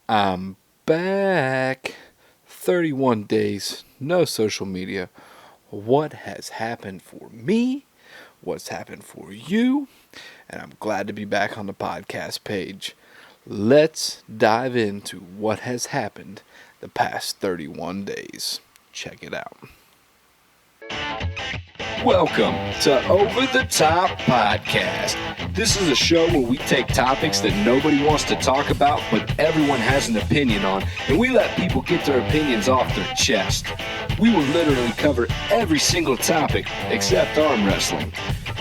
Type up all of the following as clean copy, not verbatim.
I'm back. 31 days, no social media. What has happened for me? What's happened for you? And I'm glad to be back on the podcast page. Let's dive into what has happened the past 31 days. Check it out. Welcome to Over the Top Podcast. This is a show where we take topics that nobody wants to talk about, but everyone has an opinion on, and we let people get their opinions off their chest. We will literally cover every single topic except arm wrestling.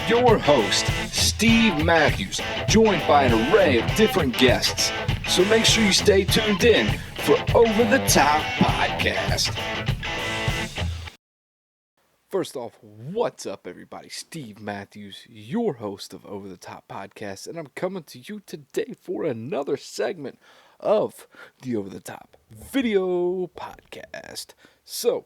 Your host, Steve Matthews, joined by an array of different guests. So make sure you stay tuned in for Over the Top Podcast. First off, what's up, everybody? Steve Matthews, your host of Over the Top Podcast, and I'm coming to you today for another segment of the Over the Top Video Podcast. So,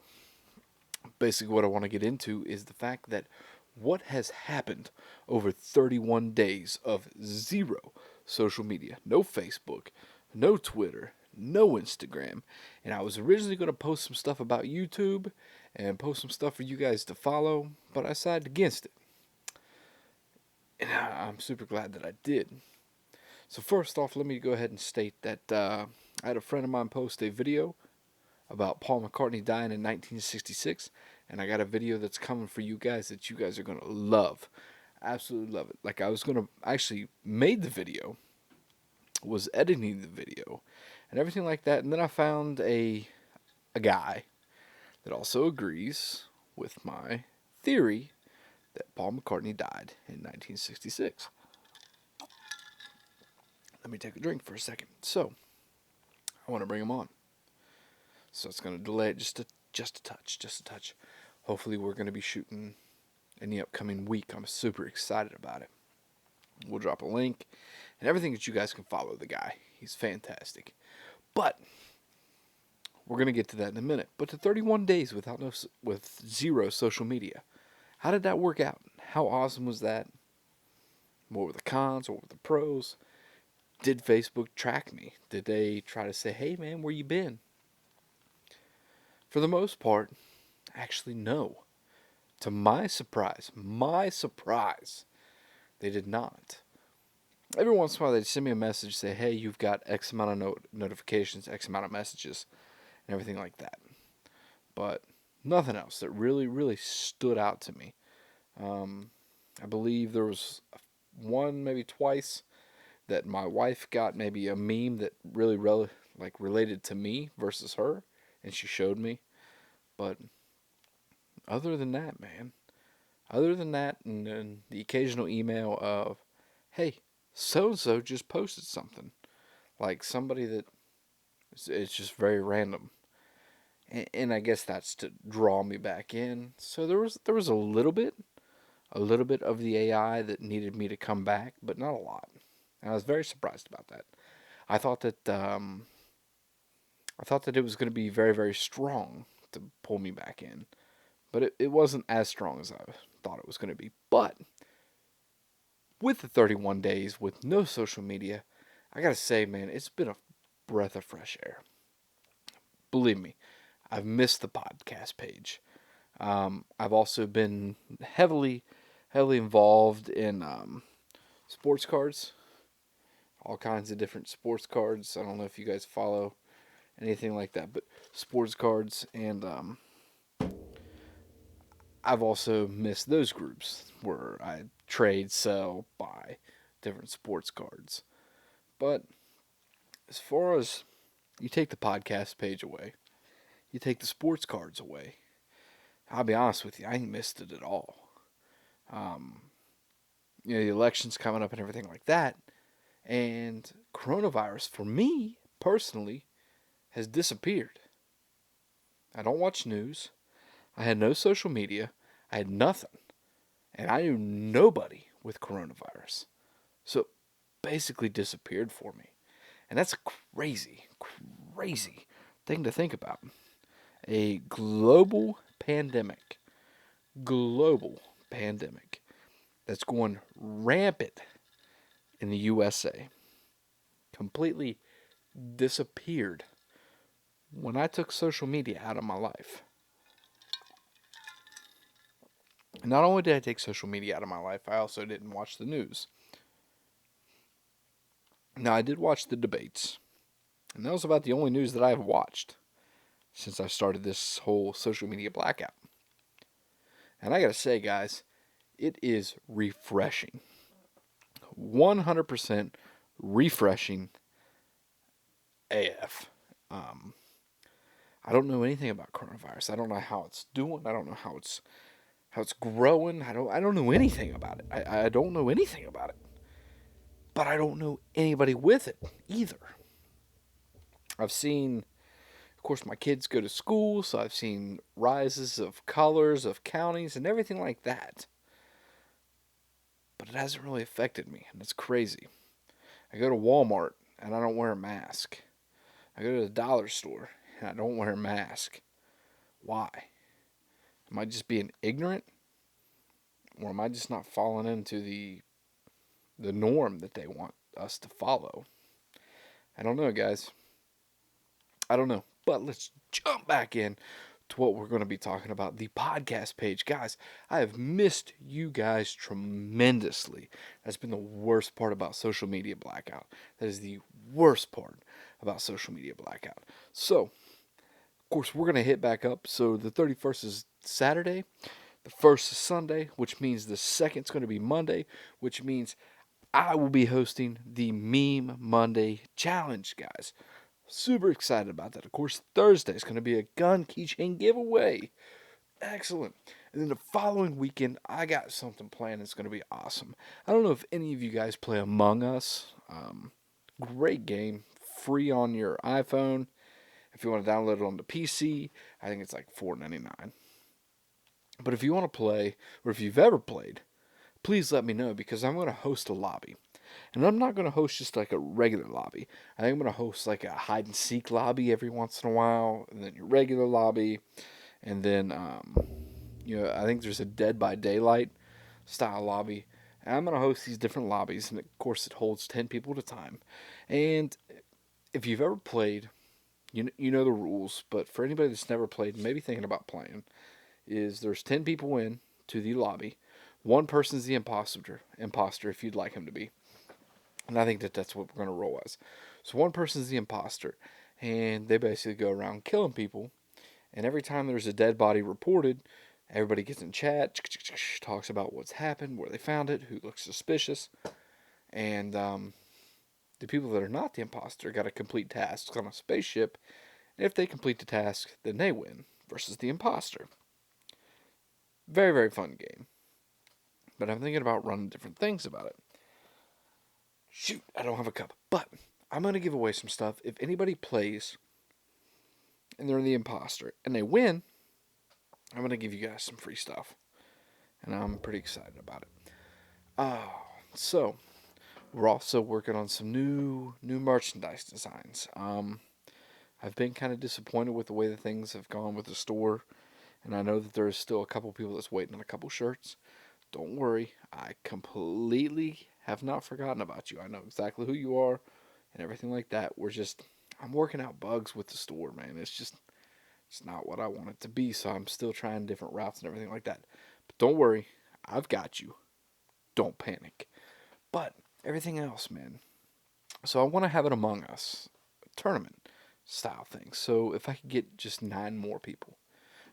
basically, what I want to get into is the fact that what has happened over 31 days of zero social media, no Facebook, no Twitter, no Instagram, and I was originally going to post some stuff about YouTube and post some stuff for you guys to follow, but I decided against it. And I'm super glad that I did. So first off, let me go ahead and state that I had a friend of mine post a video about Paul McCartney dying in 1966, and I got a video that's coming for you guys that you guys are going to love. Absolutely love it. Like, I was going to actually made the video, was editing the video, and everything like that, and then I found a guy that also agrees with my theory that Paul McCartney died in 1966. Let me take a drink for a second. So, I want to bring him on. So it's going to delay it just a touch. Hopefully we're going to be shooting in the upcoming week. I'm super excited about it. We'll drop a link and everything that you guys can follow the guy. He's fantastic. But we're going to get to that in a minute. But the 31 days with zero social media. How did that work out? How awesome was that? What were the cons? What were the pros? Did Facebook track me? Did they try to say, "Hey man, where you been?" For the most part, actually no. To my surprise, they did not. Every once in a while, they'd send me a message, say, "Hey, you've got X amount of notifications, X amount of messages," and everything like that. But nothing else that really stood out to me. I believe there was one, maybe twice, that my wife got maybe a meme that really related to me versus her, and she showed me. But other than that, man, and the occasional email of, "Hey, so and so just posted something," like somebody that it's just very random, and I guess that's to draw me back in. So there was a little bit of the AI that needed me to come back, but not a lot. And I was very surprised about that. I thought that it was going to be very strong to pull me back in, but it wasn't as strong as I thought it was going to be. But with the 31 days with no social media, I gotta say, man, it's been a breath of fresh air. Believe me, I've missed the podcast page. I've also been heavily involved in sports cards, all kinds of different sports cards. I don't know if you guys follow anything like that, but sports cards, and I've also missed those groups where I trade, sell, buy different sports cards. But as far as you take the podcast page away, you take the sports cards away, I'll be honest with you, I ain't missed it at all. Um, the election's coming up and everything like that, and coronavirus for me personally has disappeared. I don't watch news. I had no social media. I had nothing, and I knew nobody with coronavirus. So it basically disappeared for me, and that's a crazy thing to think about. A global pandemic that's going rampant in the USA, completely disappeared when I took social media out of my life. Not only did I take social media out of my life, I also didn't watch the news. Now, I did watch the debates, and that was about the only news that I've watched since I started this whole social media blackout. And I gotta say, guys, it is refreshing. 100% refreshing AF. I don't know anything about coronavirus. I don't know how it's doing. I don't know how it's growing. I don't know anything about it. I don't know anything about it. But I don't know anybody with it either. I've seen, of course, my kids go to school, so I've seen rises of colors of counties and everything like that. But it hasn't really affected me, and it's crazy. I go to Walmart and I don't wear a mask. I go to the dollar store and I don't wear a mask. Why? Am I just being ignorant? Or am I just not falling into the norm that they want us to follow? I don't know, guys. I don't know. But let's jump back in to what we're going to be talking about, the podcast page. Guys, I have missed you guys tremendously. That's been the worst part about social media blackout. That is the worst part about social media blackout. So, of course, we're going to hit back up. So the 31st is Saturday. The 1st is Sunday, which means the 2nd is going to be Monday, which means I will be hosting the Meme Monday Challenge, guys. Super excited about that. Of course, Thursday is going to be a gun keychain giveaway. Excellent. And then the following weekend, I got something planned that's going to be awesome. I don't know if any of you guys play Among Us. Great game. Free on your iPhone. If you want to download it on the PC, I think it's like $4.99. But if you want to play, or if you've ever played, please let me know because I'm going to host a lobby. And I'm not going to host just like a regular lobby. I think I'm going to host like a hide and seek lobby every once in a while, and then your regular lobby, and then I think there's a Dead by Daylight style lobby. And I'm going to host these different lobbies, and of course it holds 10 people at a time. And if you've ever played, you know the rules. But for anybody that's never played, maybe thinking about playing, is there's 10 people in to the lobby. One person's the imposter if you'd like him to be. And I think that's what we're going to roll as. So one person's the imposter, and they basically go around killing people. And every time there's a dead body reported, everybody gets in chat, talks about what's happened, where they found it, who looks suspicious. And the people that are not the imposter got to complete tasks on a spaceship. And if they complete the task, then they win versus the imposter. Very, very fun game. But I'm thinking about running different things about it. Shoot, I don't have a cup. But I'm going to give away some stuff. If anybody plays and they're the imposter and they win, I'm going to give you guys some free stuff. And I'm pretty excited about it. So we're also working on some new merchandise designs. I've been kind of disappointed with the way that things have gone with the store. And I know that there's still a couple people that's waiting on a couple shirts. Don't worry, I completely have not forgotten about you. I know exactly who you are and everything like that. I'm working out bugs with the store, man. It's not what I want it to be, so I'm still trying different routes and everything like that. But don't worry, I've got you. Don't panic. But everything else, man. So I want to have an Among Us tournament style thing. So if I could get just 9 more people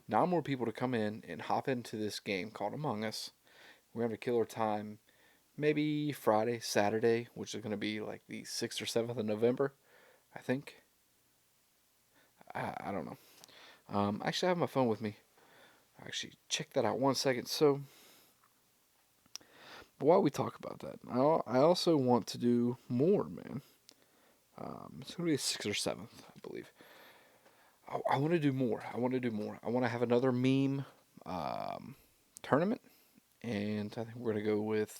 to come in and hop into this game called Among Us. We're going to have a killer time maybe Friday, Saturday, which is going to be like the 6th or 7th of November, I think. I don't know. Actually, I have my phone with me. Actually, check that out 1 second. So, but while we talk about that, I also want to do more, man. It's going to be the 6th or 7th, I believe. I want to do more. I want to have another meme tournament. And I think we're going to go with,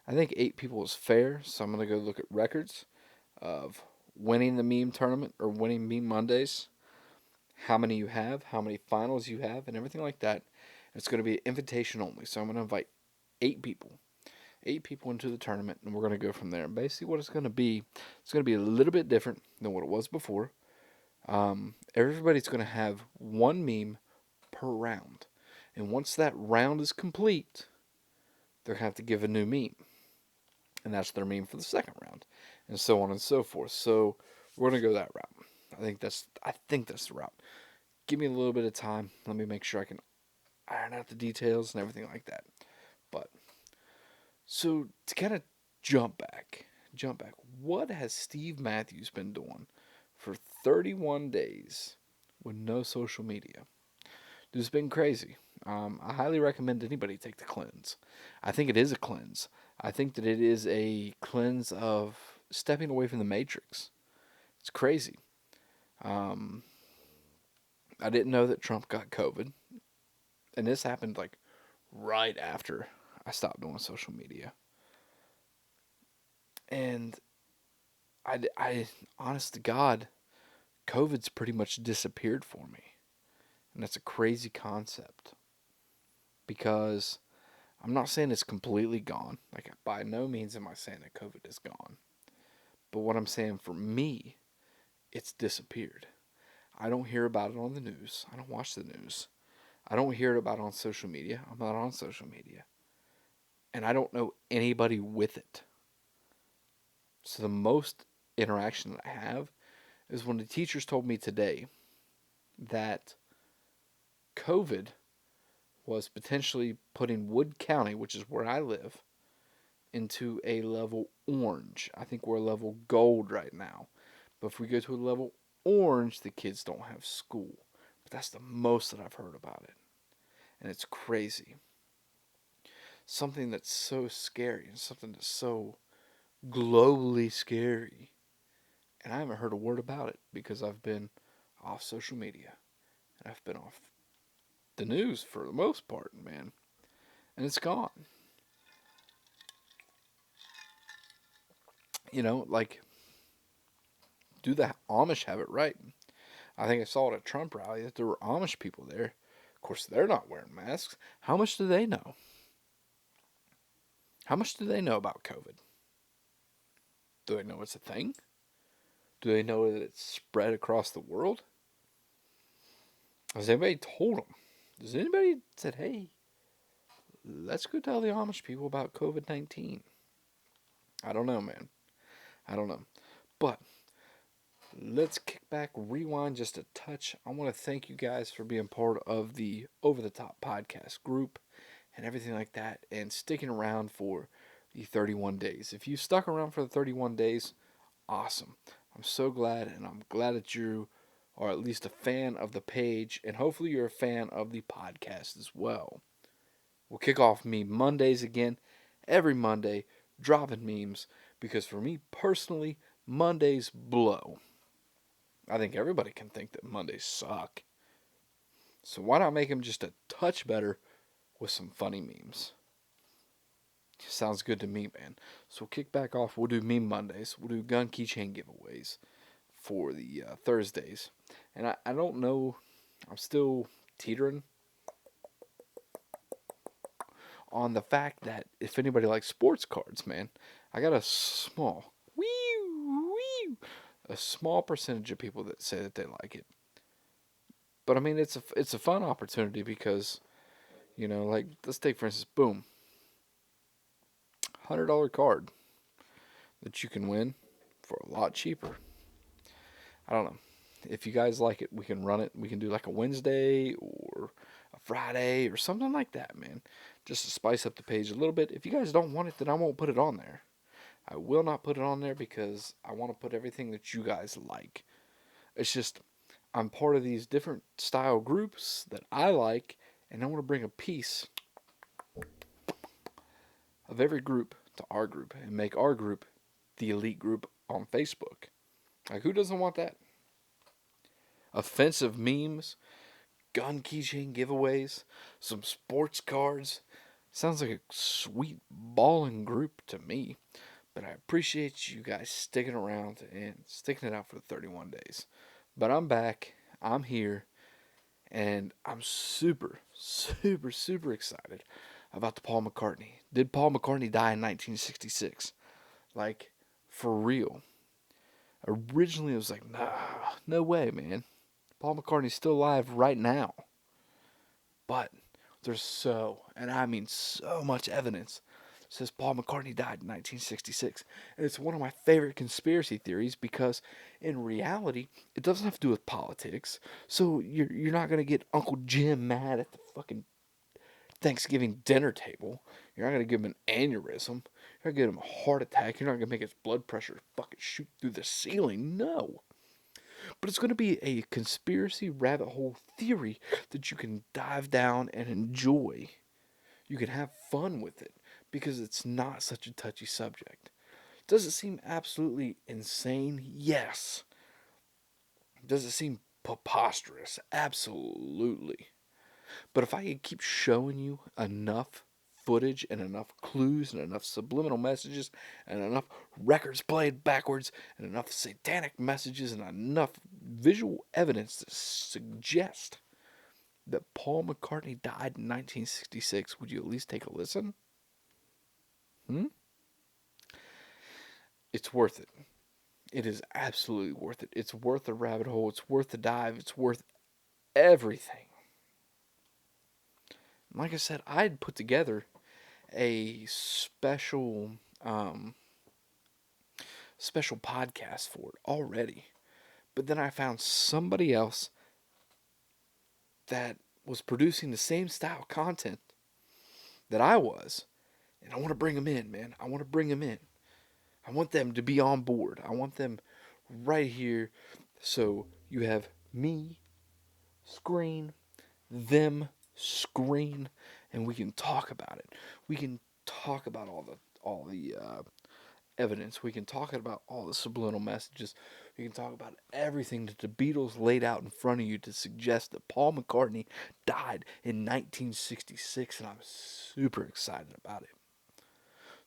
I think 8 people is fair. So I'm going to go look at records of winning the meme tournament or winning Meme Mondays. How many you have, how many finals you have, and everything like that. It's going to be an invitation only. So I'm going to invite 8 people. 8 people into the tournament, and we're going to go from there. And basically, what it's going to be a little bit different than what it was before. Everybody's going to have one meme per round. And once that round is complete, they're going to have to give a new meme. And that's their meme for the second round. And so on and so forth. So we're going to go that route. I think that's the route. Give me a little bit of time. Let me make sure I can iron out the details and everything like that. But so to kind of jump back, what has Steve Matthews been doing for 31 days with no social media? This has been crazy. I highly recommend anybody take the cleanse. I think it is a cleanse. I think that it is a cleanse of stepping away from the matrix. It's crazy. Um, I didn't know that Trump got COVID, and this happened like right after I stopped doing social media. And honest to God, COVID's pretty much disappeared for me. And that's a crazy concept because I'm not saying it's completely gone. Like, by no means am I saying that COVID is gone. But what I'm saying for me, it's disappeared. I don't hear about it on the news. I don't watch the news. I don't hear about it on social media. I'm not on social media. And I don't know anybody with it. So the most interaction that I have is when the teachers told me today that COVID was potentially putting Wood County, which is where I live, into a level orange. I think we're a level gold right now. But if we go to a level orange, the kids don't have school. But that's the most that I've heard about it. And it's crazy. Something that's so scary and something that's so globally scary. And I haven't heard a word about it because I've been off social media. And I've been off the news for the most part, man. And it's gone. You know, like, do the Amish have it right? I think I saw at a Trump rally that there were Amish people there. Of course, they're not wearing masks. How much do they know? How much do they know about COVID? Do they know it's a thing? Do they know that it's spread across the world? Has anybody told them? Has anybody said, hey, let's go tell the Amish people about COVID-19? I don't know, man. I don't know. But let's kick back, rewind just a touch. I want to thank you guys for being part of the Over the Top podcast group and everything like that, and sticking around for the 31 days. If you stuck around for the 31 days, awesome. I'm so glad, and I'm glad that you are at least a fan of the page, and hopefully you're a fan of the podcast as well. We'll kick off Meme Mondays again, every Monday, dropping memes, because for me personally, Mondays blow. I think everybody can think that Mondays suck. So why not make them just a touch better with some funny memes? Sounds good to me, man. So we'll kick back off. We'll do Meme Mondays. We'll do gun keychain giveaways for the Thursdays. And I don't know. I'm still teetering on the fact that if anybody likes sports cards, man, I got a small percentage of people that say that they like it. But I mean, it's a fun opportunity because, you know, like, let's take for instance, boom, $100 card that you can win for a lot cheaper. I don't know. If you guys like it, we can run it. We can do like a Wednesday or a Friday or something like that, man. Just to spice up the page a little bit. If you guys don't want it, then I won't put it on there. I will not put it on there because I want to put everything that you guys like. It's just, I'm part of these different style groups that I like, and I want to bring a piece of every group to our group and make our group the elite group on Facebook. Like, who doesn't want that? Offensive memes, gun keychain giveaways, some sports cards. Sounds like a sweet balling group to me. But I appreciate you guys sticking around and sticking it out for the 31 days. But I'm back. I'm here. And I'm super, super, super excited about the Paul McCartney. Did Paul McCartney die in 1966? Like, for real. Originally, it was like, nah, no way, man. Paul McCartney's still alive right now. But there's and I mean so much evidence that says Paul McCartney died in 1966. And it's one of my favorite conspiracy theories because in reality, it doesn't have to do with politics. So you're not going to get Uncle Jim mad at the fucking Thanksgiving dinner table. You're not going to give him an aneurysm. You're not going to give him a heart attack. You're not going to make his blood pressure fucking shoot through the ceiling. No. But it's going to be a conspiracy rabbit hole theory that you can dive down and enjoy. You can have fun with it because it's not such a touchy subject. Does it seem absolutely insane? Yes. Does it seem preposterous? Absolutely. But if I could keep showing you enough footage and enough clues and enough subliminal messages and enough records played backwards and enough satanic messages and enough visual evidence to suggest that Paul McCartney died in 1966, would you at least take a listen? It's worth it. It is absolutely worth it. It's worth the rabbit hole. It's worth the dive. It's worth everything. Like I said, I had put together a special podcast for it already. But then I found somebody else that was producing the same style of content that I was. And I want to bring them in, man. I want to bring them in. I want them to be on board. I want them right here. So you have me, screen, them, screen, and we can talk about it. We can talk about all the evidence. We can talk about all the subliminal messages. We can talk about everything that the Beatles laid out in front of you to suggest that Paul McCartney died in 1966, and I'm super excited about it.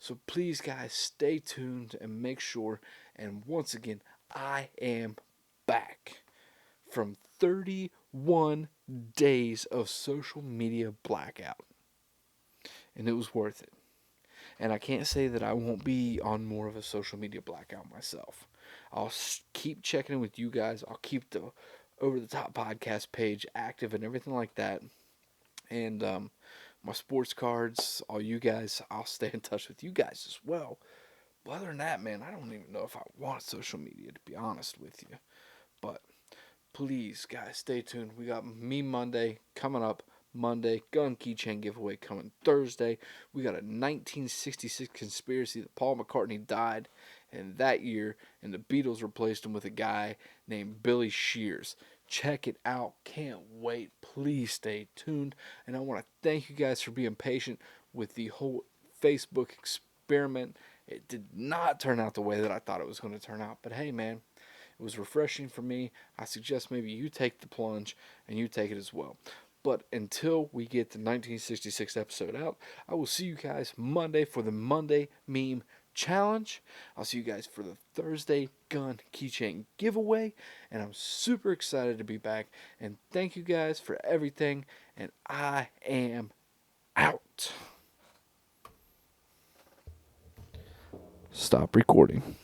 So please, guys, stay tuned and make sure. And once again, I am back from 31 days of social media blackout. And it was worth it. And I can't say that I won't be on more of a social media blackout myself. I'll keep checking in with you guys. I'll keep the Over the Top podcast page active and everything like that. And my sports cards, all you guys, I'll stay in touch with you guys as well. But other than that, man, I don't even know if I want social media, to be honest with you. But please, guys, stay tuned. We got Me Monday coming up. Monday, gun keychain giveaway coming Thursday. We got a 1966 conspiracy that Paul McCartney died in that year, and the Beatles replaced him with a guy named Billy Shears. Check it out. Can't wait. Please stay tuned. And I want to thank you guys for being patient with the whole Facebook experiment. It did not turn out the way that I thought it was going to turn out. But hey, man, it was refreshing for me. I suggest maybe you take the plunge and you take it as well. But until we get the 1966 episode out, I will see you guys Monday for the Monday Meme Challenge. I'll see you guys for the Thursday Gun Keychain Giveaway. And I'm super excited to be back. And thank you guys for everything. And I am out. Stop recording.